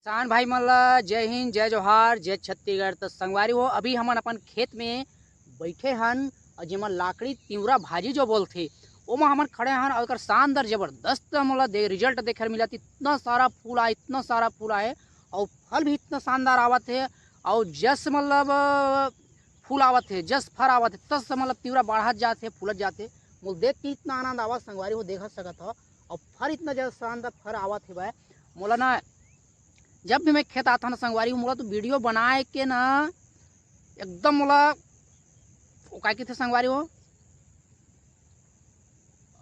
किसान भाई मतलब जय हिंद जय जोहार जय छत्तीसगढ़। तो संगवारी हो अभी हमन अपन खेत में बैठे हन और जेमा लाकड़ी तिवरा भाजी जो बोलथे ओमा हमन खड़े हन और शानदार जबरदस्त मतलब रिजल्ट देखे मिला। इतना सारा फूल आए, इतना सारा फूल आए और फल भी इतना शानदार आवत है। और जस मतलब फूल आवत है, जस फर आवत है, तस मतलब तिवरा बढ़त जाते फूलत जाते। मोल देख के इतना आनंद आवत संगवारी हो देख सकत हो। और फर इतना ज्यादा शानदार फर आवत है भाई। मोला ना जब भी मैं खेत आता ना संगवारी मोला तो वीडियो बनाए के ना एकदम मोला वो क्या कहते संगवारी हो,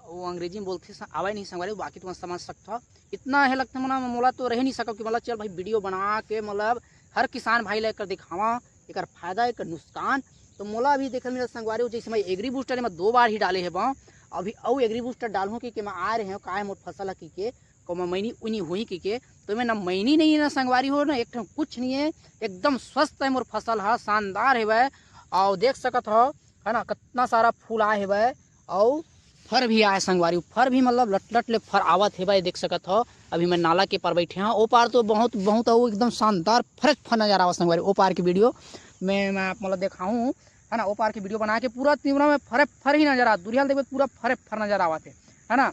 वो अंग्रेजी में बोलते आवा नहीं संगवारी, बाकी तुम समझ सकते हो। इतना है लगता है मोला तो रह नहीं सको कि मतलब चल भाई वीडियो बना के मतलब हर किसान भाई लेकर दिखावा एक फायदा एक नुकसान। तो मोला अभी देखने मिला संगवारी हो, जैसे मैं एग्री बूस्टर में 2 बार ही डाले है बा। अभी और एग्री बूस्टर डालूँ कि मैं आ रहे हैं का मोर फसल की के को मैं मैनी उनी हुई की तो मैं ना मैनी नहीं है ना संगवारी हो ना एक कुछ नहीं है, एकदम स्वस्थ है मोर फसल है, शानदार है वह। और देख सकत हो है ना कितना सारा फूल आए है वह। और फर भी आए संगवारी, फर भी मतलब लट लट ले फर आवत है भाई देख सकत हो। अभी मैं नाला के पार बैठे हैं, ओ पार तो बहुत बहुत एकदम शानदार फ्रेश फर नजर आवा संगवारी। ओ पार की वीडियो मैं आप मतलब दिखाऊँ है ना, ओ पार की वीडियो बना के पूरा तिवरा में फरे फर ही नजर आ दूरिया देखो पूरा फरे फर नजर आवत है ना।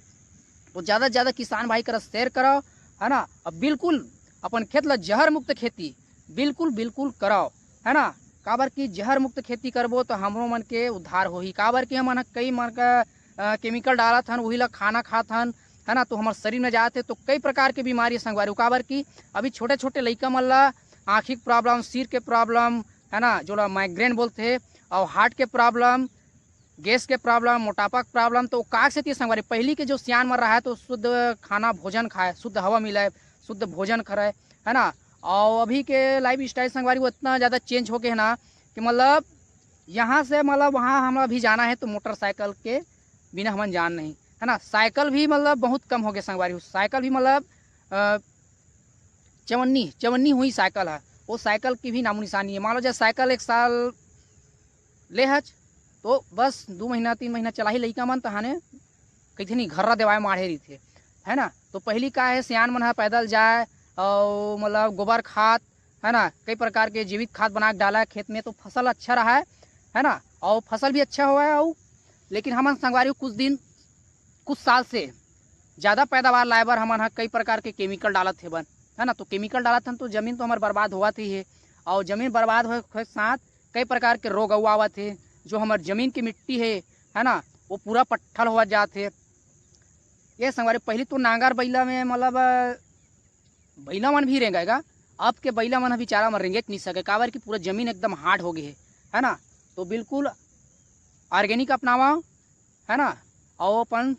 तो ज़्यादा से ज़्यादा किसान भाई कर शेयर करो है ना। अब बिल्कुल अपन खेत ला जहर मुक्त खेती बिल्कुल बिल्कुल कराओ है ना। काबर की जहर मुक्त खेती करबो तो हमरो मन के उद्धार होही। काबर की हमन कई मन का केमिकल डालत हन वही ला खाना खात हन है ना, तो हमारे शरीर में जाते तो कई प्रकार के बीमारी संगवारी। काबर की अभी छोटे छोटे लइका मन ला आँखी के प्रॉब्लम, सिर के प्रॉब्लम है ना, जो माइग्रेन बोलते और हार्ट के प्रॉब्लम, गैस के प्रॉब्लम, मोटापा का प्रॉब्लम। तो काग से संगवारी पहली के जो सियान मर रहा है तो शुद्ध खाना भोजन खाए, शुद्ध हवा मिलाए, शुद्ध भोजन कराए है ना। और अभी के लाइफ स्टाइल संगवारी वो इतना ज़्यादा चेंज हो गए है ना कि मतलब यहाँ से मतलब वहाँ हम अभी जाना है तो मोटरसाइकिल के बिना हम जान नहीं है ना। साइकिल भी मतलब बहुत कम हो गया संगवारी, साइकिल भी मतलब चवन्नी चवन्नी हुई साइकिल है, वो साइकिल की भी नामो निशानी है। मान लो जब साइकिल 1 साल ले हज तो बस 2 महीना 3 महीना चला ही लइका मन तो हाने कहीं नहीं घर्रा देवाए माढ़े रही थे है ना। तो पहली का है सियान मन पैदल जाए और मतलब गोबर खाद है ना, कई प्रकार के जैविक खाद बना के डाला है खेत में तो फसल अच्छा रहा है ना। और फसल भी अच्छा हुआ है। और लेकिन हमन संगवारी कुछ साल से ज़्यादा पैदावार लाए बर हमन कई प्रकार के केमिकल डालत थे बन है ना। तो केमिकल डालत हन तो ज़मीन तो हमारे बर्बाद हुआ थी है। और ज़मीन बर्बाद होने के साथ कई प्रकार के रोग आवत है, जो हमारे ज़मीन की मिट्टी है ना वो पूरा पट्ठल हो जाते। ये संगवारी पहले तो नांगर बैला में मतलब बैला मन भी रेंगेगा, अब के बैला मन बेचारा मन रेंगे नहीं सके काबर की पूरा ज़मीन एकदम हार्ड हो गई है ना। तो बिल्कुल ऑर्गेनिक अपनावा है ना और अपन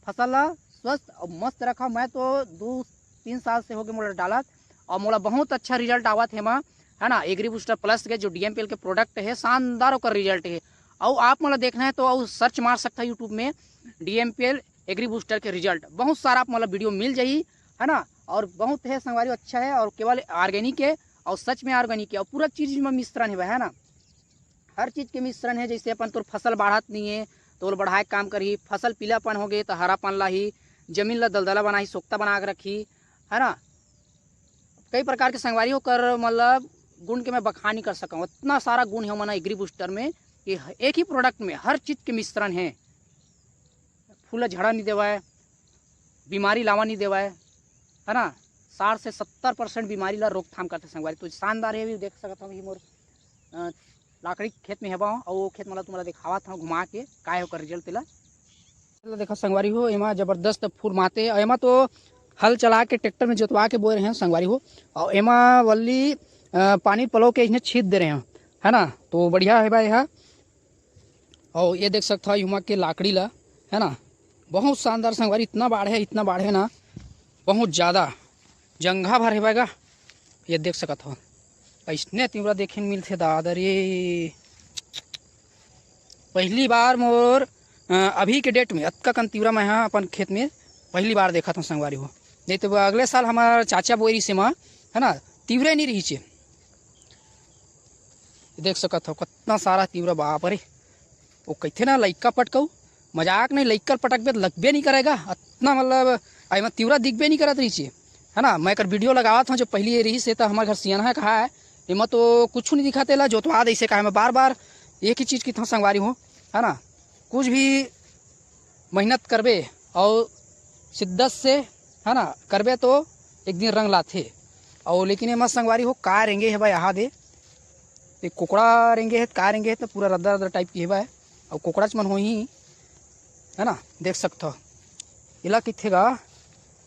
फसल ला स्वस्थ और मस्त रखा। मैं तो 2-3 साल से हो गए मोला डालत और मोला बहुत अच्छा रिजल्ट आवत है माँ है ना। एग्री बूस्टर प्लस के जो DMPL के प्रोडक्ट है शानदार का रिजल्ट है। और आप मतलब देखना है तो और सर्च मार सकता है यूट्यूब में DMPL एग्री बूस्टर के रिजल्ट, बहुत सारा आप मतलब वीडियो मिल जाई है ना। और बहुत है संगवारी अच्छा है और केवल ऑर्गेनिक है और सच में ऑर्गेनिक है और पूरा चीज़ में मिश्रण है ना, हर चीज़ के मिश्रण है। जैसे अपन तो फसल बढ़त नहीं है तो बढ़ाए काम करी, फसल पीलापन हो गए तो हरापन ला ही, जमीन ला दलदला बना ही, सोख्ता बना के रखी है ना। कई प्रकार के संगवारी होकर मतलब गुण के मैं बखान नहीं कर सका, इतना सारा गुण है मना एग्री बूस्टर में कि एक ही प्रोडक्ट में हर चीज़ के मिश्रण है। फूल झड़ा नहीं देवाए, बीमारी लावा नहीं देवाए है ना, 60 से 70% बीमारी ला रोकथाम करते संगवारी। तो शानदार है, भी देख सकता हूँ मोर लाकड़ी खेत में है और वो खेत मतलब तुम्हारा दिखावा था घुमा के काय होकर रिजल्ट ला देखा संगवारी हो। एमा जबरदस्त फूल माते और एमा तो हल चला के ट्रैक्टर में जोतवा के बोए रहे हैं संगवारी हो। और एमा वल्ली पानी पलो के इन्हें छीट दे रहे हैं है ना। तो बढ़िया है भाई है। और ये देख सकता है युमा के लाकड़ी ला है ना, बहुत शानदार संगवारी। इतना बाढ़ है ना, बहुत ज़्यादा जंघा भर है भाईगा। ये देख सकता हो ऐसने तिवरा देखे मिलते दादा रे। पहली बार मोर अभी के डेट में अतका कन तिवरा मैं यहाँ अपन खेत में पहली बार देखा था संगवारी हो। नहीं तो अगले साल हमारा चाचा बोरी से माँ है ना तिवरे नहीं रही चे। देख सकत हो कितना सारा तिवरा बाप रे। वो कहते ना लइका पटकऊ, मजाक नहीं, लइका पटक लगबे नहीं करेगा इतना मतलब आई तिवरा दिखबे नहीं करत रही चे है ना। मैं कर वीडियो लगावा था जो पहली ये रही से तो हमारे घर सियाना कहा है इमा तो कुछ नहीं दिखाते ला जोतवा ऐसे कहा मैं बार बार एक ही चीज़ की था संगवारी हूँ, है ना। कुछ भी मेहनत करबे और शिद्दत से, है ना, करबे तो एक दिन रंग लाते। और लेकिन ये मत संगवारी हो का रेंगे है भाई यहाँ दे एक कुकड़ा रेंगे है का रेंगे है तो पूरा रद्दा रद्दा टाइप की है भाई। और कुकड़ा मन हो ही, है ना, देख सकते हो इला किथेगा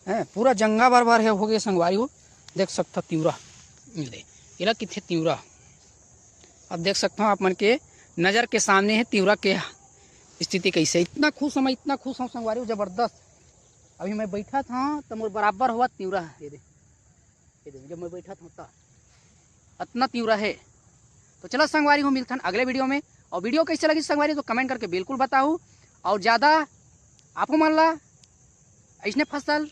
है पूरा जंगा बार बार है हो गए संगवारी हो। देख सकते हो तिवरा मिले इला किथे तिवरा। अब देख सकते हो आप मन के नज़र के सामने है तिवरा के स्थिति कैसे। इतना खुश हूँ मैं, इतना खुश हूँ संगवारी हो ज़बरदस्त। अभी मैं बैठा था तो मोर बराबर हुआ तिवरा ये दे जब मैं बैठा था तब इतना तिवरा है। तो चलो संगवारी हो मिलते हैं अगले वीडियो में। और वीडियो कैसे लगी संगवारी तो कमेंट करके बिल्कुल बताओ। और ज़्यादा आपको मान ला ऐसने फसल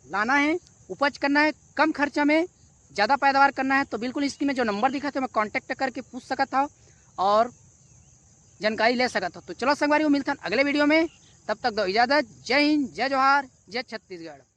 लाना है, उपज करना है, कम खर्चा में ज़्यादा पैदावार करना है तो बिल्कुल स्क्रीन में जो नंबर दिखा था मैं कांटेक्ट करके पूछ सका था और जानकारी ले सका था। तो चलो संगवारी हो मिलते हैं अगले वीडियो में, तब तक दो इजाज़त। जय हिंद, जय जोहार, जय छत्तीसगढ़।